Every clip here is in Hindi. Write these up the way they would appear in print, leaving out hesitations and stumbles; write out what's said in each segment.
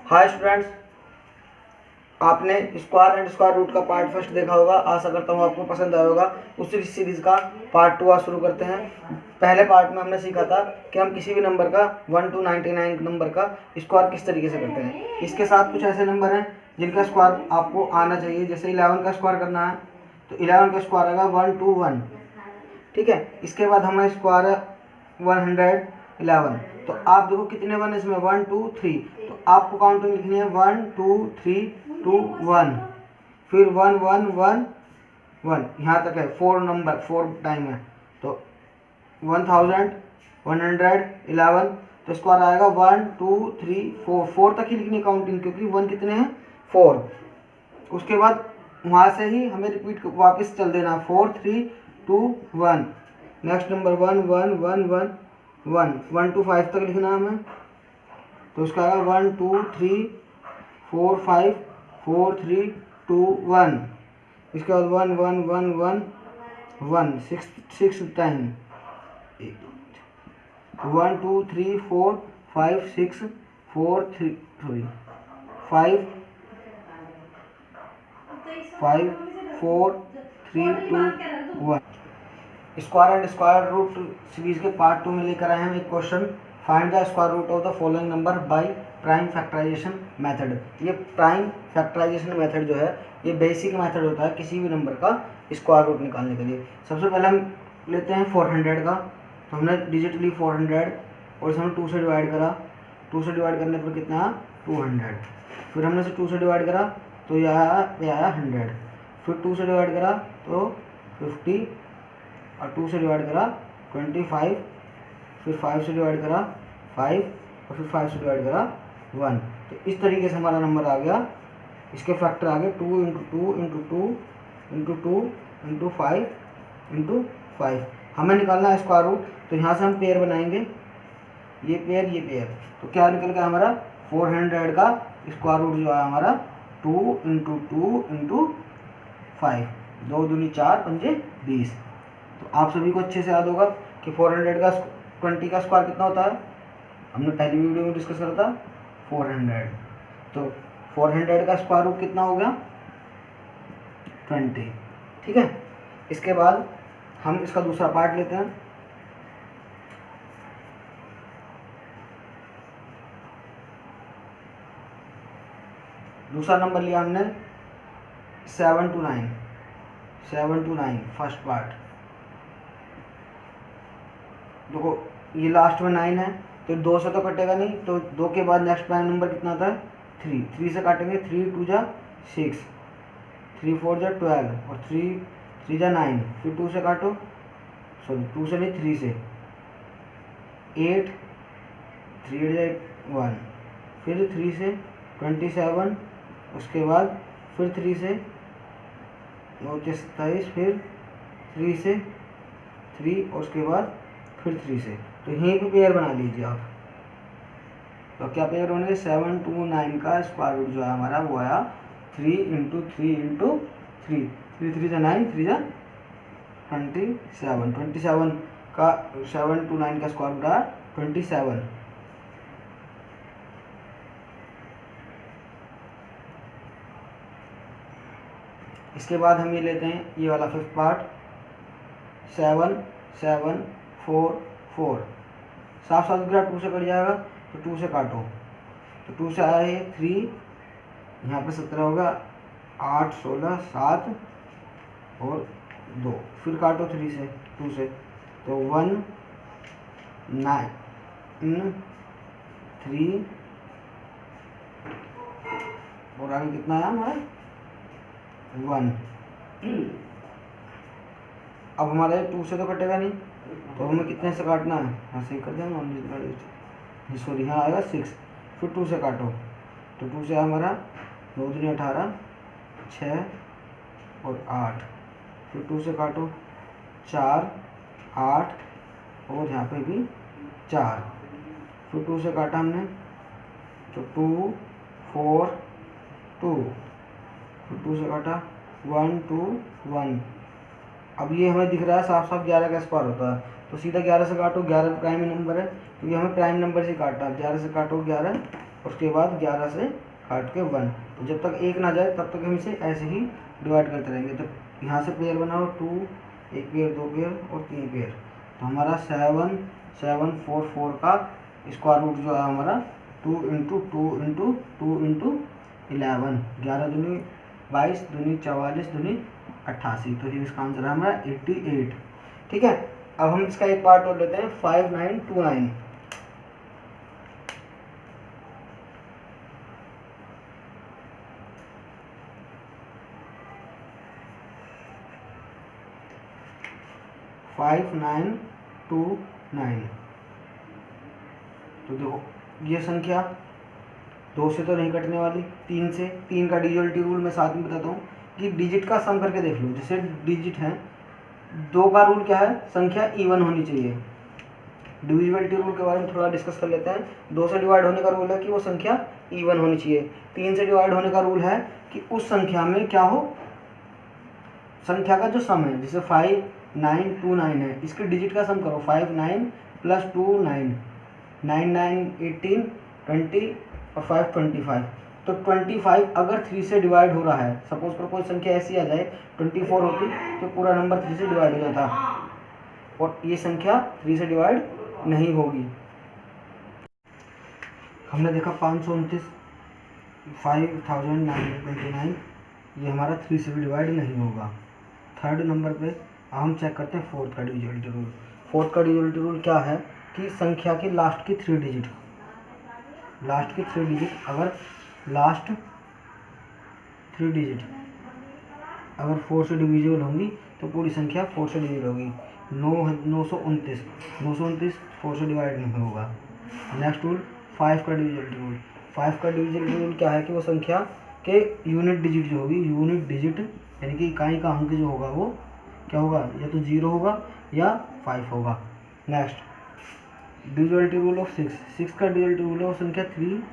हाय स्टूडेंट्स, आपने स्क्वायर एंड स्क्वायर रूट का पार्ट फर्स्ट देखा होगा। आशा करता हूँ आपको पसंद आया होगा। उसी सीरीज का पार्ट 2 आज शुरू करते हैं। पहले पार्ट में हमने सीखा था कि हम किसी भी नंबर का 1 to 99 नंबर का स्क्वायर किस तरीके से करते हैं। इसके साथ कुछ ऐसे नंबर हैं जिनका स्क्वायर आपको आना चाहिए। जैसे 11 का स्क्वायर करना है तो 11 का स्क्वायर आएगा 1 to 1, ठीक है। इसके बाद हमारा स्क्वायर है 111। तो आप देखो कितने वन इसमें 1 2 3, तो आपको काउंटिंग लिखनी है 1 2 3 2 1, फिर 1 1 1 1, यहाँ तक है 4 नंबर 4 टाइम है। तो 1111, तो स्क्वायर आएगा 1 2 3 4, 4 तक ही लिखनी है काउंटिंग, क्योंकि 1 कितने हैं 4। उसके बाद वहाँ से ही हमें रिपीट वापस चल देना 4 3 2 1। नेक्स्ट नंबर 1 1 1 1 1 1 to 5 तक लिखना है हमें। तो उसका आएगा 1 2 3 4 5 4 3 2 1। इसके बाद 1 1 1 1 1 6 time 1 2 3 4 5 6 4 3 5 5 4 3 2 1। Square and square root series के पार्ट 2 में लेकर आए हैं एक question. Find the square root of the following number by prime factorisation method. ये प्राइम फैक्टराइजेशन मेथड जो है ये बेसिक मेथड होता है किसी भी नंबर का स्क्वायर रूट निकालने के लिए। सबसे पहले हम लेते हैं 400 का। तो हमने डिजिट ली 400 और इसे हमने 2 से डिवाइड करा। 2 से डिवाइड करने पर कितना 200। फिर हमने इसे 2 से डिवाइड करा तो ये आया 100। फिर 2 से डिवाइड करा तो 50 और 2 से डिवाइड करा 25। फिर 5 से डिवाइड करा 5 और फिर 5 से डिवाइड करा 1। तो इस तरीके से हमारा नंबर आ गया। इसके फैक्टर आ गए 2 into 2 into 2 into 2 into 5 into 5। हमें निकालना है स्क्वायर रूट, तो यहाँ से हम पेयर बनाएंगे, ये पेयर। तो क्या निकल गया हमारा 400 का स्क्वायर रूट जो है हमारा 2 इंटू 2 इंटू 5। 2 दूनी 4 पंजे 20। तो आप सभी को अच्छे से याद होगा कि 400 का 20 का स्क्वायर कितना होता है। हमने पहली वीडियो में डिस्कस करा था 400। तो 400 का स्क्वायर रूट कितना हो गया 20, ठीक है। इसके बाद हम इसका दूसरा पार्ट लेते हैं। दूसरा नंबर लिया हमने 7 to 9 फर्स्ट पार्ट। देखो ये लास्ट में 9 है तो 2 से तो कटेगा नहीं, तो 2 के बाद नेक्स्ट प्राइम नंबर कितना आता है 3 से काटेंगे। 3 2 जा 6, 3 4 जा 12 और 3 3 जा 9। फिर 2 से काटो, सॉरी 2 से नहीं 3 से 8, 3 8 जा 1। फिर 3 से 27, उसके बाद फिर 3 से 27, फिर 3 से 3 और उसके बाद फिर 3 से। तो यहीं पे पेयर बना लीजिए आप। तो क्या पेयर होंगे 7 to 9 का स्क्वायर रूट जो है हमारा वो आया 3 इंटू 3 इंटू 3। 3 3 जा 9, 3 जा 27। 27 का 7 to 9 का स्क्वायर रूट आया 27। इसके बाद हम ये लेते हैं ये वाला फिफ्थ पार्ट 7 7 4 4। साफ साफ 2 से कट जाएगा तो 2 से काटो। तो 2 से आया है 3, यहाँ पे 17 होगा 8 16 7 और 2। फिर काटो 2 से तो 1 9 3 और आगे कितना आया हमारा 1। अब हमारे 2 से तो कटेगा नहीं, तो हमें कितने से काटना है, हाँ सही कर देना, सॉरी यहाँ आएगा 6। फिर 2 से काटो तो 2 से हमारा 2 दूनी 18 6 और 8। फिर 2 से काटो 4 8 और यहाँ पे भी 4। फिर 2 से काटा हमने तो 2 4 2। फिर 2 से काटा 1 2 1। अब ये हमें दिख रहा है साफ साफ 11 का स्क्वायर होता है, तो सीधा 11 से काटो। 11 प्राइम नंबर है क्योंकि हमें प्राइम नंबर से काटना है। 11 से काटो 11 उसके बाद 11 से काट के 1। तो जब तक 1 ना जाए तब तक हम इसे ऐसे ही डिवाइड करते रहेंगे। तो यहाँ से पेयर बनाओ 2, एक पेयर, 2 पेयर और 3 पेयर। तो हमारा 7744 का स्क्वायर रूट जो है हमारा 2 इंटू 2 इंटू 2 इंटू 11, 11 दूनी 22, दूनी 44, दूनी 88। तो इसका आंसर है हमारा 88। ठीक है, अब हम इसका एक पार्ट और लेते हैं 5929। तो देखो ये संख्या 2 से तो नहीं कटने वाली, 3 से। 3 का डिविजिबिलिटी रूल मैं साथ में बताता हूँ कि डिजिट का सम करके देख लो। जैसे डिजिट है, 2 का रूल क्या है, संख्या इवन होनी चाहिए। डिविजिबिलिटी रूल के बारे में थोड़ा डिस्कस कर लेते हैं। 2 से डिवाइड होने का रूल है कि वो संख्या इवन होनी चाहिए। 3 से डिवाइड होने का रूल है कि उस संख्या में क्या हो, संख्या का जो सम है। जैसे 5929 है, इसके डिजिट का सम करो। 59 प्लस 2 9, 9 9 18 20 और 5 25। तो 25 अगर 3 से डिवाइड हो रहा है, सपोज पर कोई संख्या ऐसी आ जाए 24 होती तो पूरा नंबर 3 से डिवाइड हो जाता, और ये संख्या 3 से डिवाइड नहीं होगी। हमने देखा 529 5929, ये हमारा 3 से भी डिवाइड नहीं होगा। थर्ड नंबर पे हम चेक करते हैं फोर्थ का डिविजिबिलिटी रूल। फोर्थ का डिविजिबिलिटी रूल क्या है कि संख्या की लास्ट की 3 डिजिट, अगर लास्ट 3 डिजिट अगर 4 से डिविजिबल होंगी तो पूरी संख्या 4 से डिविजिबल होगी। 929 4 से डिवाइड नहीं होगा। नेक्स्ट रूल 5 का डिविजिबिलिटी रूल। 5 का डिविजिबिलिटी रूल क्या है कि वो संख्या के यूनिट डिजिट जो होगी, यूनिट डिजिट यानी कि इकाई का अंक जो होगा वो क्या होगा, या तो 0 होगा या 5 होगा। नेक्स्ट डिविजिबिलिटी रूल ऑफ 6 का डिविजिबिलिटी रूल है वो संख्या 3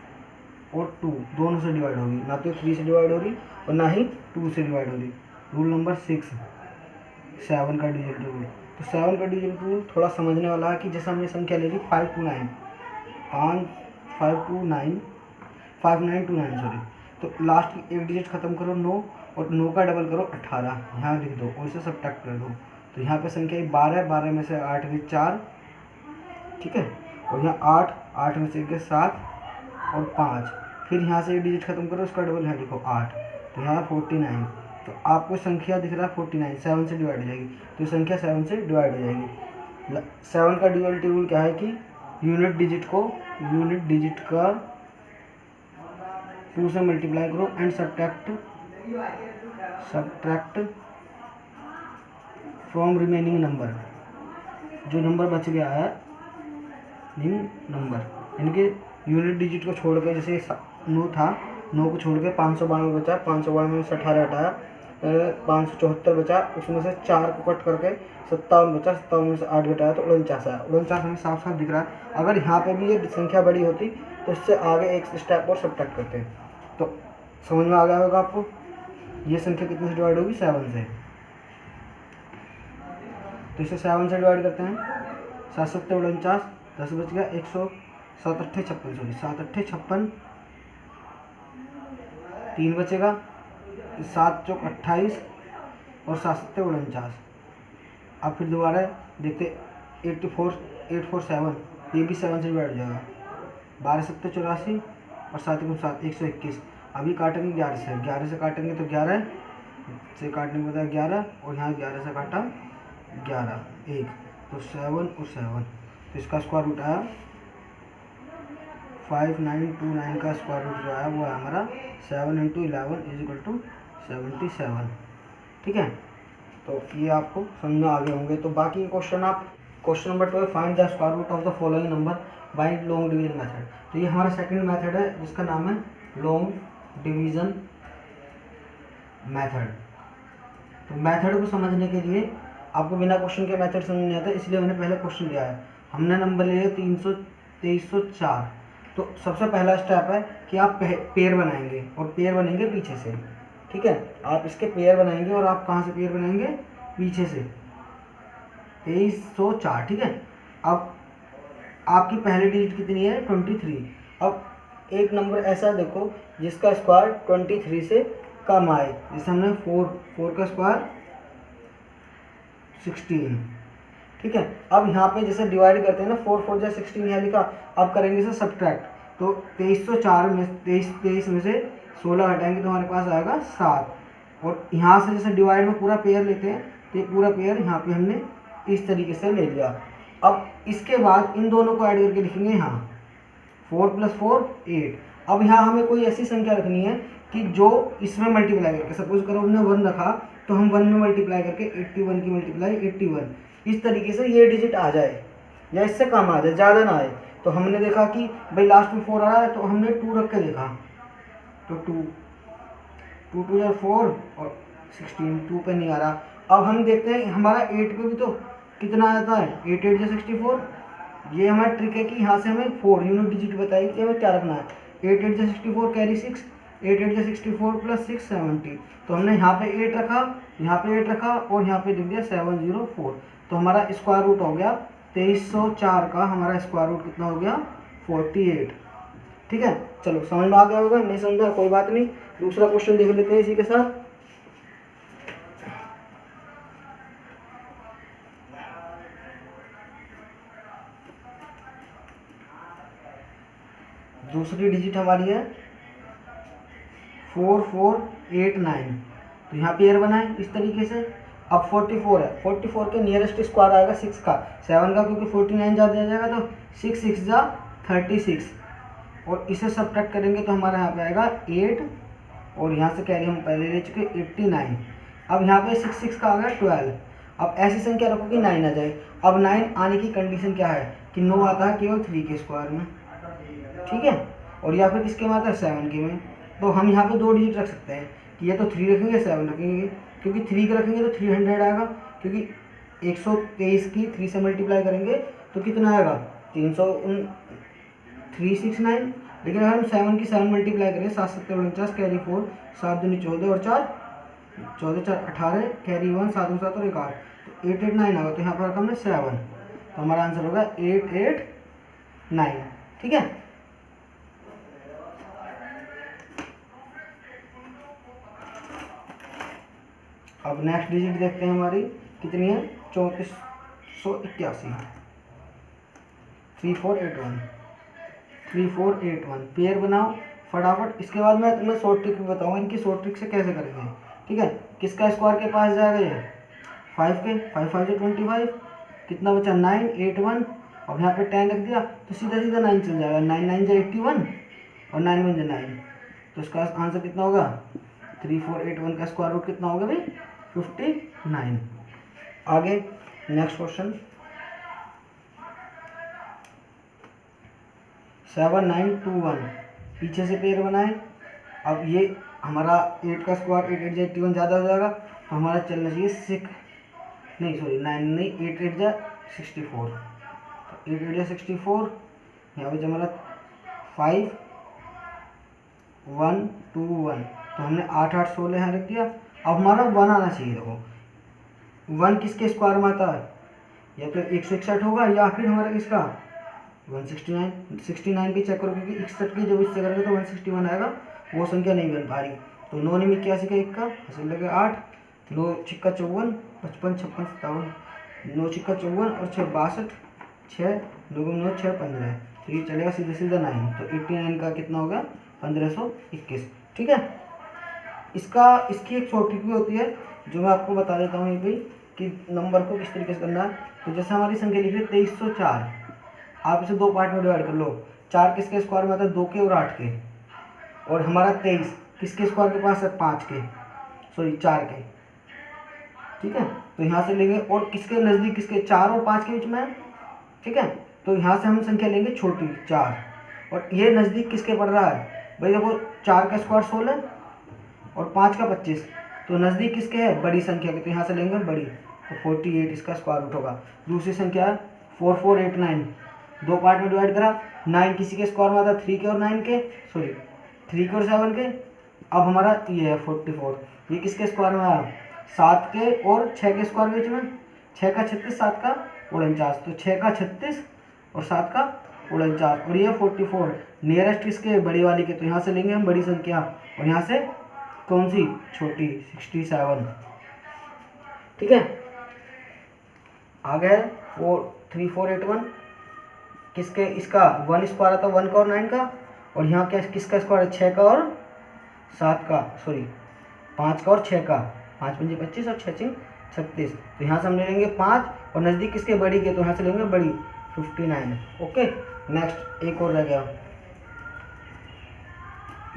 और 2 दोनों से डिवाइड होगी, ना तो 3 से डिवाइड हो रही और ना ही 2 से डिवाइड हो रही। रूल नंबर 6 7 का डिविजिबिलिटी रूल। तो 7 का डिविजिबिलिटी रूल थोड़ा समझने वाला है कि जैसे हमने संख्या ले ली 5929 सॉरी, तो लास्ट की एक डिजिट खत्म करो 9 और 9 का डबल करो 18, यहाँ लिख दो और इसे सब्ट्रैक्ट कर दो। तो यहाँ पे संख्या 12 में से 8 गए 4, ठीक है, और यहाँ 8 में से गए 7 और 5। फिर यहाँ से एक डिजिट खत्म करो, उसका डबल यहाँ लिखो 8, तो यहाँ 49। तो आपको संख्या दिख रहा है 49, 7 से डिवाइड हो जाएगी, तो संख्या 7 से डिवाइड हो जाएगी। 7 का डिविजिबिलिटी रूल क्या है कि यूनिट डिजिट का 2 से मल्टीप्लाई करो and subtract from remaining number. जो नंबर बच गया है नंबर, यानी कि यूनिट डिजिट को छोड़ के, जैसे 9 था, 9 को छोड़ के 592 बचा, 592 में से 18 हटाया, 574 बचा, उसमें से 4 को कट करके 57 बचा, 57 में से 8 घटाया तो 49 आया। 49 हमें साफ साफ दिख रहा है। अगर यहाँ पे भी ये संख्या बड़ी होती तो इससे आगे एक स्टेप और सब्ट्रैक्ट करते हैं। तो समझ में आ गया होगा आपको, ये संख्या कितने से डिवाइड होगी, 7 से। तो इसे 7 से डिवाइड करते हैं, 7 7 49, 10 बच गया 100, 7 8 56 सॉरी 7 8 56, 3 बचेगा, 7 चौक 28 और 7 7 49। अब फिर दोबारा देखते 847, ये भी 7 से डिवाइड हो जाएगा। 12 7 84 और 7 7 121। अभी काटेंगे 11 से, 11 से काटेंगे तो 11 से काटने के बाद 11 और यहाँ 11 से काटा 11 1, तो 7 और 7, तो इसका स्क्वायर रूट आया 5929 का स्क्वायर रूट जो आया वो है हमारा 7 × 11 = 77। ठीक है, तो ये आपको समझ में आ गए होंगे। तो बाकी क्वेश्चन आप question number 12 find the square root of the following number by long division method. तो ये हमारा सेकंड मेथड है जिसका नाम है लॉन्ग डिवीजन मेथड। तो मेथड को समझने के लिए आपको बिना क्वेश्चन के मेथड समझ नहीं आता, इसलिए मैंने पहले क्वेश्चन लिया है। हमने नंबर ले लिया 2304। तो सबसे पहला स्टेप है कि आप पेयर बनाएंगे और पेयर बनेंगे पीछे से। ठीक है, आप इसके पेयर बनाएंगे और आप कहाँ से पेयर बनाएंगे, पीछे से 2304। ठीक है, अब आपकी पहली डिजिट कितनी है 23। अब एक नंबर ऐसा देखो जिसका स्क्वायर 23 से कम आए। जैसे हमने 4 का स्क्वायर 16, ठीक है। अब यहाँ पे जैसे डिवाइड करते हैं ना, 4 4 जा 16 यहाँ लिखा, अब करेंगे इसे सब्ट्रैक्ट। तो 2304 में 23 में से 16 हटाएंगे तो हमारे पास आएगा 7। और यहाँ से जैसे डिवाइड में पूरा पेयर लेते हैं तो ये पूरा पेयर यहाँ पे हमने इस तरीके से ले लिया। अब इसके बाद इन दोनों को ऐड करके लिखेंगे यहाँ 4 + 4 8। अब यहाँ हमें कोई ऐसी संख्या रखनी है कि जो इसमें मल्टीप्लाई करके, सपोज करो हमने 1 रखा तो हम 1 में मल्टीप्लाई करके 81 की मल्टीप्लाई 81, इस तरीके से ये डिजिट आ जाए या इससे कम आ जाए, ज़्यादा ना आए। तो हमने देखा कि भाई लास्ट में 4 आ रहा है तो हमने 2 रख के देखा, तो 2 2 2 4 और 16, 2 पे नहीं आ रहा। अब हम देखते हैं हमारा 8 पे भी तो कितना आता है, 8 8 जा 64। ये हमारा ट्रिक है कि यहाँ से हमें 4 यूनिट डिजिट बताइए कि हमें क्या रखना है। 8 8 जा 64 कैरी 6, 8 8 जा 64 + 6 70। तो हमने यहाँ पे 8 रखा, यहाँ पे 8 रखा और यहाँ पे लिख दिया 704। तो हमारा स्क्वायर रूट हो गया 2304 का, हमारा स्क्वायर रूट कितना हो गया 48। ठीक है, चलो समझ में आ गया होगा, नहीं समझा कोई बात नहीं। दूसरा क्वेश्चन देख लेते हैं इसी के साथ। दूसरी डिजिट हमारी है 4489। तो यहाँ पेयर बनाए इस तरीके से। अब 44 है, 44 के नियरेस्ट स्क्वायर आएगा 6 का, 7 का, क्योंकि 49 ज़्यादा जाएगा तो 6 6 जा 36। और इसे सब्ट्रैक्ट करेंगे तो हमारा यहाँ पे आएगा 8 और यहाँ से कैरी हम पहले ले चुके 89। अब यहाँ पे 6 6 का आ गया 12। अब ऐसी संख्या रखो कि 9 आ जाए। अब 9 आने की कंडीशन क्या है कि 9 आता है केवल 3 के स्क्वायर में, ठीक है, और या फिर किसके में आता है 7 के में। तो हम यहाँ पे 2 डिजिट रख सकते हैं कि या तो 3 रखेंगे 7 रखेंगे, क्योंकि 3 के रखेंगे तो 300 आएगा, क्योंकि 123 की 3 से मल्टीप्लाई करेंगे तो कितना आएगा 369। लेकिन अगर हम 7 की 7 मल्टीप्लाई करें 7 7 49 कैरी 4, 7 दूनी 14 और 4 14 4 18 कैरी 1 7 7 और 1 8, तो 889 आएगा। तो यहाँ पर रखा हमने 7, तो हमारा आंसर होगा 889। ठीक है, अब नेक्स्ट डिजिट देखते हैं हमारी कितनी है 3481। 3481 पेयर बनाओ फटाफट। इसके बाद मैं तुम्हें शॉर्ट ट्रिक बताऊंगा इनकी शॉर्ट ट्रिक से कैसे करेंगे। ठीक है, किसका स्क्वायर के पास जाएगा ये 5 के, 5 5 से 25, कितना बचा 9 8 1। अब यहाँ पे 10 रख दिया तो सीधा सीधा 9 चल जाएगा, 9 9 जा 81 और 9 1 जा 9। तो इसका आंसर कितना होगा 3481 का स्क्वायर रूट कितना होगा भाई 59। आगे नेक्स्ट क्वेश्चन 7921, पीछे से पेयर बनाए। अब ये हमारा 8 का स्क्वायर 8 8 जा 81 ज़्यादा हो जाएगा, तो हमारा चलना चाहिए 9 नहीं 8 8 जा 64। तो 8 8 जा 64, यहाँ पे जो हमारा 5 1 2 1, तो हमने 8 8 16 यहाँ रख दिया। अब हमारा 1 आना चाहिए। देखो 1 किसके स्क्वायर में आता है, या तो 161 होगा या फिर हमारा किसका 169। 69 भी चेक करो, क्योंकि 61 की जब इससे करेंगे तो 161 आएगा, वो संख्या नहीं बन पा रही। तो 9 9 81 का 1 का हंसी लगे 8, 9 6 54 55 56 57, 9 6 54 और 6 62, 6 9 9 6 15, तो ये चलेगा सीधा सीधा 9। तो 89 का कितना होगा 1521। ठीक है, इसकी एक शॉर्ट ट्रिक भी होती है जो मैं आपको बता देता हूँ ये भी कि नंबर को किस तरीके से करना है। तो जैसे हमारी संख्या लिखी है 2304, आप इसे 2 पार्ट में डिवाइड कर लो। 4 किसके स्क्वायर में आता है 2 के और 8 के, और हमारा 23 किसके स्क्वायर के पास है 5 के, सॉरी 4 के। ठीक है, तो यहाँ से लेंगे और किसके नज़दीक किसके 4 और 5 के बीच में है। ठीक है, तो यहाँ से हम संख्या लेंगे छोटी 4, और ये नज़दीक किसके पड़ रहा है भाई। देखो 4 का स्क्वायर 16 और 5 का 25, तो नज़दीक किसके है बड़ी संख्या के, तो यहाँ से लेंगे बड़ी, तो 48 इसका स्क्वायर रूट होगा। दूसरी संख्या 4489, 2 पार्ट में डिवाइड करा। 9 किसी के स्क्वायर में आता है 3 के और 9 के, सॉरी 3 के और 7 के। अब हमारा ये है 44, ये किसके स्क्वायर में आया 7 के और 6 के स्क्वायर बीच में, 6 का 36 7 का 49, तो 6 का 36 और 7 का 49 और ये 44 नियरेस्ट किसके, बड़ी वाली के, तो यहाँ से लेंगे हम बड़ी संख्या और यहाँ से कौन सी, छोटी, 67। ठीक है, आ गया 3481 किसके, इसका 1 स्क्वायर आता 1 का और 9 का, और यहाँ क्या किसका स्क्वायर है, 6 का और 7 का, सॉरी 5 का और 6 का, 5 पंजे 25 और 6 छिंग 36। तो यहाँ से हम ले लेंगे 5 और नज़दीक किसके, बड़ी के, तो यहाँ से लेंगे बड़ी 59। ओके, नेक्स्ट एक और रह गया,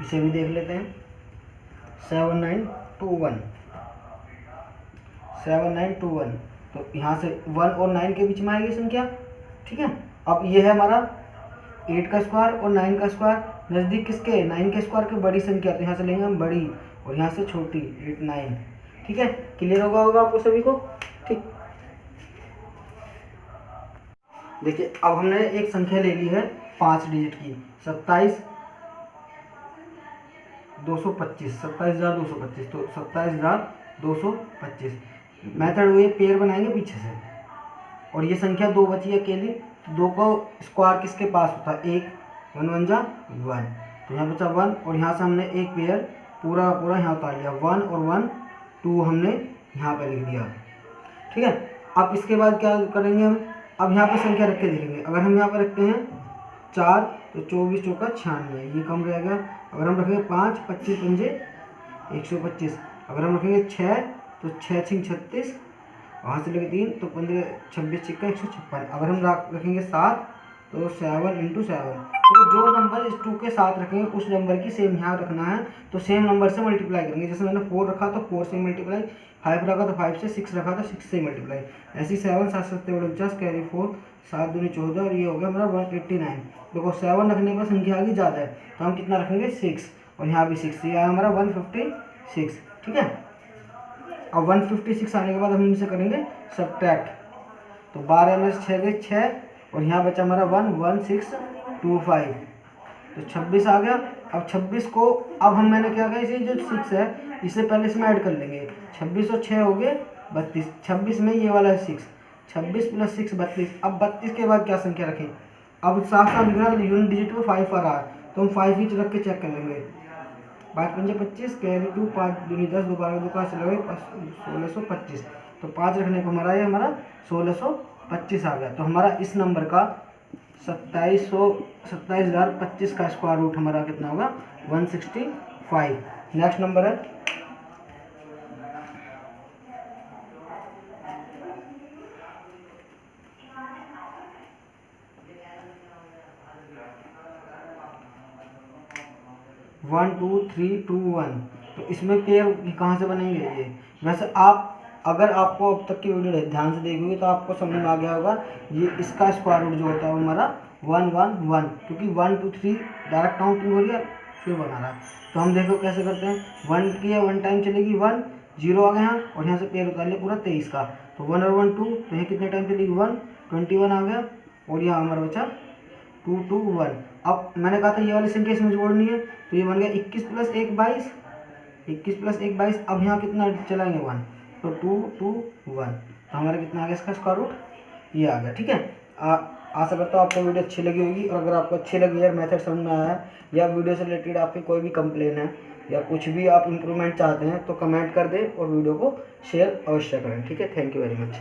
इसे भी देख लेते हैं। 7921 7921, तो यहाँ से 1 और 9 के बीच में आएगी संख्या। ठीक है, अब ये है हमारा 8 का स्क्वायर और 9 का स्क्वायर, नज़दीक किसके, 9 के स्क्वायर की बड़ी संख्या, तो यहाँ से लेंगे हम बड़ी और यहाँ से छोटी 8 9। ठीक है, क्लियर होगा आपको सभी को। ठीक, देखिए अब हमने एक संख्या ले ली है 5 डिजिट की, 27225, 27225, तो 27225 मेथड हुए पेयर बनाएंगे पीछे से, और ये संख्या 2 बची है अकेली, तो 2 को स्क्वायर किसके पास होता है, 1 1 1 जा 1, तो यहाँ बचा 1 और यहाँ से हमने एक पेयर पूरा पूरा यहाँ उतार लिया, 1 और 1 2 हमने यहाँ पे लिख दिया। ठीक है, अब इसके बाद क्या करेंगे हम, अब यहाँ पे संख्या रख के देखेंगे। अगर हम यहाँ पर रखते हैं 4 तो 24 चौका 96, ये कम रहेगा। अगर हम रखेंगे 5 25 पंजे 125, अगर हम रखेंगे 6 तो 6 छिंग 36, वहाँ से लेके 3 तो 15 26 छिक्का 156। अगर हम रखेंगे 7 तो 7 इंटू 7, तो जो नंबर इस 2 के साथ रखेंगे उस नंबर की सेम यहाँ रखना है, तो सेम नंबर से मल्टीप्लाई करेंगे। जैसे मैंने 4 रखा तो 4 से मल्टीप्लाई, 5 रखा तो 5 से, 6 रखा तो 6 से मल्टीप्लाई, ऐसी 7 7 7 49 कैरी 4 7 दूनी 14 और ये हो गया हमारा 189। देखो 7 रखने पर संख्या आगे ज़्यादा है, तो हम कितना रखेंगे 6, और यहाँ भी 6, ये आया हमारा 156। ठीक है, अब 156 आने के बाद हम इनसे करेंगे सब्ट्रैक्ट, तो 12 में से 6 गए 6 और यहाँ बचा हमारा 11625, तो 26 आ गया। अब 26 को अब हम मैंने क्या किया, इसे जो 6 है इसे पहले इसमें ऐड कर लेंगे, 26 और 6 हो गए 32, 26 में ये वाला है 6, 26 प्लस 6 32। अब 32 के बाद क्या संख्या रखें, अब साफ साफ लिख रहा है यूनिट डिजिट में 5 आ रहा है, तो हम 5 ही रख के चेक कर लेंगे। 5 पंजे 25 कैरी 2 5 दूनी 10 दोबारा 2 का से लगे 1625, तो 5 रखने को हमारा ये हमारा 1625 आ गया। तो हमारा इस नंबर का 27,025 का स्क्वायर रूट हमारा कितना होगा 165। नेक्स्ट नंबर है 12321, तो इसमें पेयर कहाँ से बनेंगे ये। वैसे आप अगर आपको अब तक की वीडियो ध्यान से देखोगे तो आपको समझ में आ गया होगा, ये इसका स्क्वायर रूट जो होता है वो हमारा 111, क्योंकि 1 2 3 डायरेक्ट काउंटिंग हो रही है फिर बना रहा है। तो हम देखो कैसे करते हैं, 1 की है 1 टाइम चलेगी 1 0 आ गया यहाँ, और यहाँ से पेयर उतार लिया पूरा 23 का, तो 1 और 1 2, तो ये कितने टाइम चलेगी 1 21 आ गया, और यहाँ हमारा बचा 2 2 1। अब मैंने कहा था ये वाली संख्या इसमें जोड़नी है, तो ये बन गया 21 प्लस 1 22, 21 प्लस 1 22। अब यहाँ कितना चलाएंगे 1, तो 2 2 1, तो हमारा कितना आ गया इसका स्क्वायर रूट, ये आ गया। ठीक है, आशा करता हूँ आपको वीडियो अच्छी लगी होगी, और अगर आपको अच्छी लगी है, मेथड समझ में आया है, या वीडियो से रिलेटेड आपकी कोई भी कंप्लेन है या कुछ भी आप इम्प्रूवमेंट चाहते हैं तो कमेंट कर दें और वीडियो को शेयर अवश्य करें। ठीक है, थैंक यू वेरी मच।